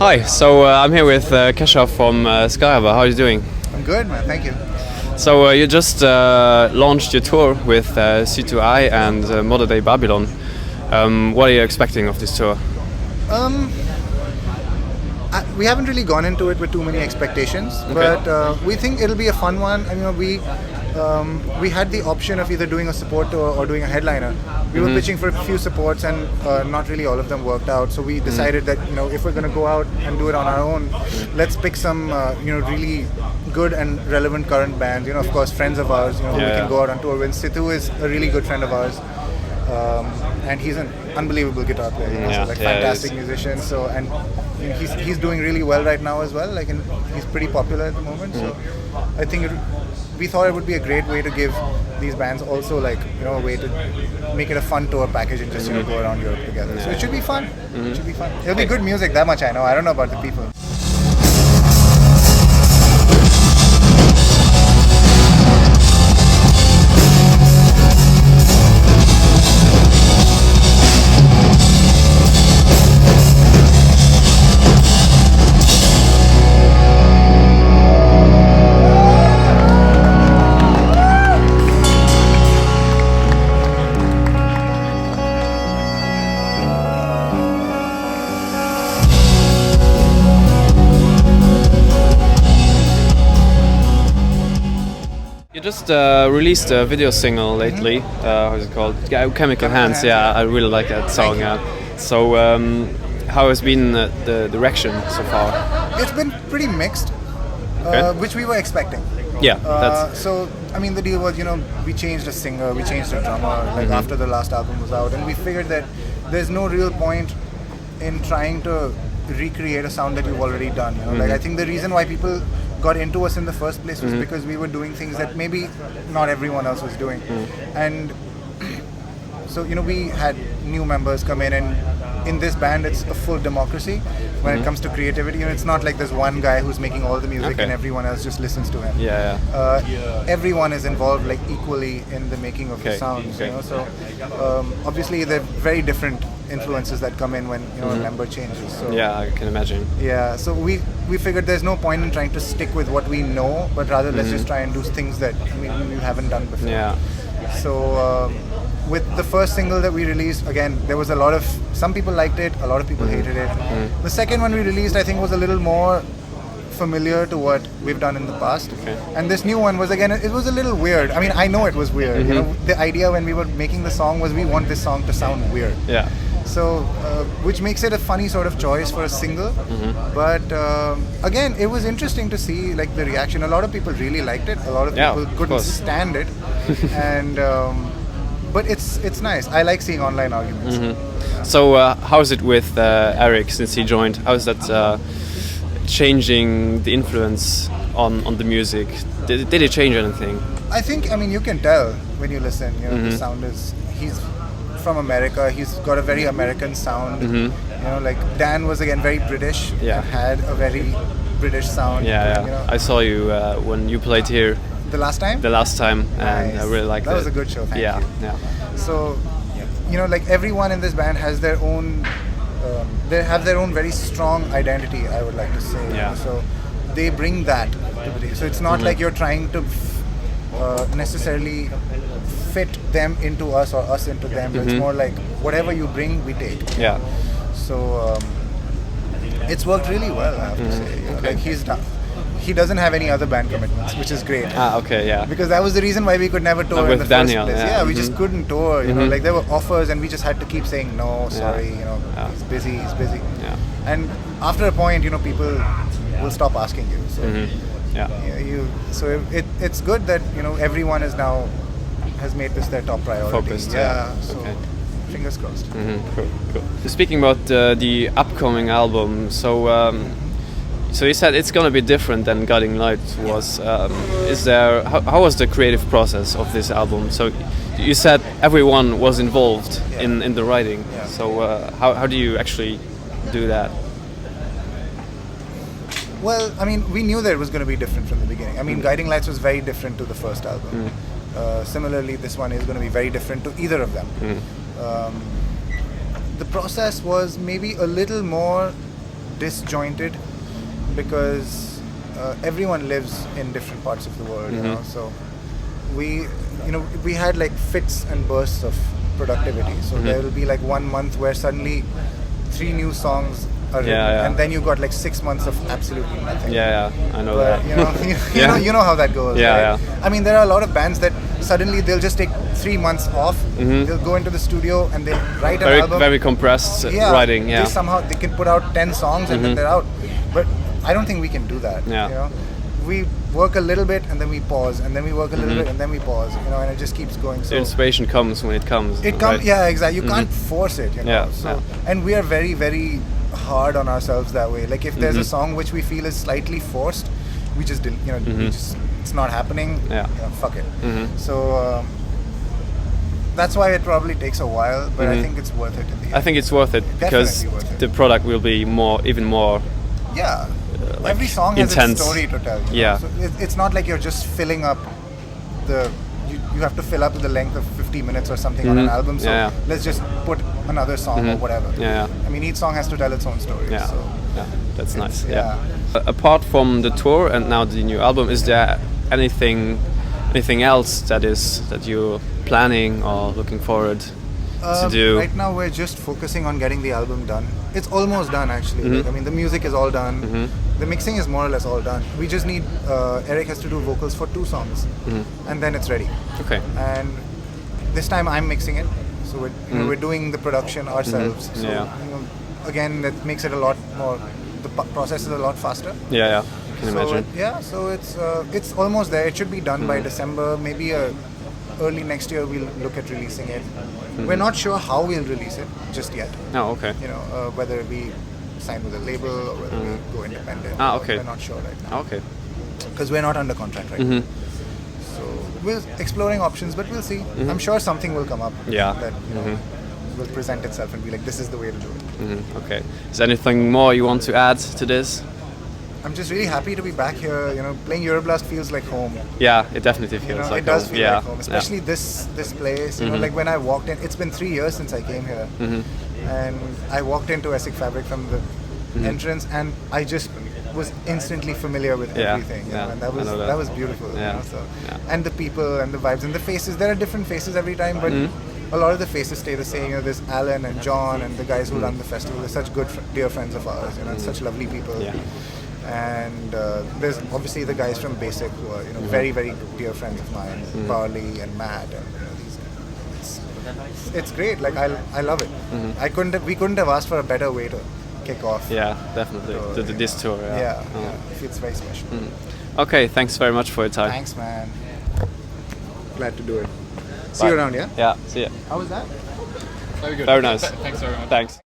Hi, so I'm here with Keshav from Skyharbor. How are you doing? I'm good, man. Thank you. So you just launched your tour with C2I and Modern Day Babylon. What are you expecting of this tour? We haven't really gone into it with too many expectations, but we think it'll be a fun one. I mean, we had the option of either doing a support tour or doing a headliner. We were pitching for a few supports, and not really all of them worked out. So we decided that if we're going to go out and do it on our own, let's pick some really good and relevant current bands. Of course, friends of ours. We can go out on tour with. Situ is a really good friend of ours. And he's an unbelievable guitar player. Fantastic musician. So and he's doing really well right now as well. He's pretty popular at the moment. So I think we thought it would be a great way to give these bands also a way to make it a fun tour package and just go around Europe together. So it should be fun. It should be fun. It'll be good music. That much I know. I don't know about the people. You just released a video single lately. How's it called? Chemical Hands. Yeah, I really like that song. So, how has been the direction so far? It's been pretty mixed, which we were expecting. Yeah, that's. So, I mean, the deal was, we changed a singer, we changed a drummer, after the last album was out, and we figured that there's no real point in trying to recreate a sound that you've already done. I think the reason why people got into us in the first place was because we were doing things that maybe not everyone else was doing. And so, we had new members come in, and in this band it's a full democracy when it comes to creativity. It's not like there's one guy who's making all the music and everyone else just listens to him. Everyone is involved equally in the making of the sounds. So obviously there are very different influences that come in when a member changes. So yeah, I can imagine. Yeah, so we figured there's no point in trying to stick with what we know, but rather let's just try and do things that we haven't done before. Yeah. So with the first single that we released, again, there was some people liked it, a lot of people hated it. The second one we released, I think, was a little more familiar to what we've done in the past. And this new one was, again, it was a little weird. I mean, I know it was weird. The idea when we were making the song was we want this song to sound weird. Yeah. So, which makes it a funny sort of choice for a single. But again, it was interesting to see the reaction. A lot of people really liked it. A lot of people couldn't stand it. And but it's nice. I like seeing online arguments. So how is it with Eric since he joined? How is that changing the influence on the music? Did it change anything? I think, you can tell when you listen. The sound he's from America. He's got a very American sound. Dan was again very British. Yeah. Had a very British sound. Yeah. I saw you when you played here. The last time? The last time, and nice. I really liked it. That was a good show. Thank you. Yeah. So, everyone in this band has their own. They have their own very strong identity, I would like to say. Yeah. So they bring that to the. So it's not like you're trying to necessarily fit them into us or us into them. It's more like whatever you bring, we take. Yeah. So it's worked really well, I have to say. He doesn't have any other band commitments, which is great. Yeah. Because that was the reason why we could never tour in the Daniel, first place. Yeah, we just couldn't tour. There were offers, and we just had to keep saying no, sorry. He's busy. Yeah. And after a point, people will stop asking you. So So it's good that everyone is now has made this their top priority. Focused. So fingers crossed. Cool. Speaking about the upcoming album, so you said it's gonna be different than Guiding Light was. How was the creative process of this album? So you said everyone was involved in the writing. Yeah. So how do you actually do that? Well, we knew that it was going to be different from the beginning. Guiding Lights was very different to the first album. Similarly, this one is going to be very different to either of them. The process was maybe a little more disjointed because everyone lives in different parts of the world, you know. So we had like fits and bursts of productivity. So there will be like 1 month where suddenly 3 new songs are written, and then you got like 6 months of absolutely nothing. I know but, that. You know how that goes. Yeah. I mean, there are a lot of bands that suddenly they'll just take 3 months off. They'll go into the studio and they'll write an album. Very compressed writing. Yeah. They can put out 10 songs and then they're out. But I don't think we can do that. Yeah. You know? We work a little bit and then we pause, and then we work a little bit and then we pause. You know, and it just keeps going. So the inspiration comes when it comes. It comes. Right? Yeah, exactly. You can't force it. You know. And we are very, very hard on ourselves that way. Like if there's a song which we feel is slightly forced, we just didn't. You know, we just, it's not happening. Yeah. You know, fuck it. So that's why it probably takes a while, but I think it's worth it in the end. I think it's worth it because the product will be even more. Yeah. Like every song has its story to tell. You know? So it's not like you're just filling up the. You have to fill up the length of 50 minutes or something on an album. So let's just put another song or whatever. I mean, each song has to tell its own story. Yeah. So That's nice. Apart from the tour and now the new album, is there anything else that you're planning or looking forward to do? Right now we're just focusing on getting the album done. It's almost done actually. Like, I mean, the music is all done. The mixing is more or less all done. We just need Eric has to do vocals for 2 songs, and then it's ready. Okay. And this time I'm mixing it, so we're doing the production ourselves. So you know, again, that makes it a lot more. The process is a lot faster. Yeah. Can imagine. So it's almost there. It should be done by December. Maybe early next year we'll look at releasing it. We're not sure how we'll release it just yet. Oh, okay. You know, whether we sign with a label or whether we go independent. Okay. We're not sure right now. Okay. Because we're not under contract right now. So we're exploring options, but we'll see. I'm sure something will come up. That will present itself and be like, this is the way to do it. Okay. Is there anything more you want to add to this? I'm just really happy to be back here. You know, playing Euroblast feels like home. Yeah, it definitely feels like it does home. feel like home, especially this place. You know, like when I walked in, it's been 3 years since I came here, and I walked into Essig Fabric from the entrance, and I just was instantly familiar with everything. You know, and that was beautiful. You know, so and the people and the vibes and the faces. There are different faces every time, but a lot of the faces stay the same. You know, there's Alan and John and the guys who run the festival. They're such good, dear friends of ours. You know, and such lovely people. And there's obviously the guys from Basic who are very, very dear friends of mine, Barley and Matt, and these guys. It's great. Like I love it. We couldn't have asked for a better way to kick off. Yeah, definitely. This tour. Yeah. It feels very special. Okay, thanks very much for your time. Thanks, man. Glad to do it. See you around, yeah? Yeah, see ya. How was that? Very good. Very nice. Thanks very much. Thanks.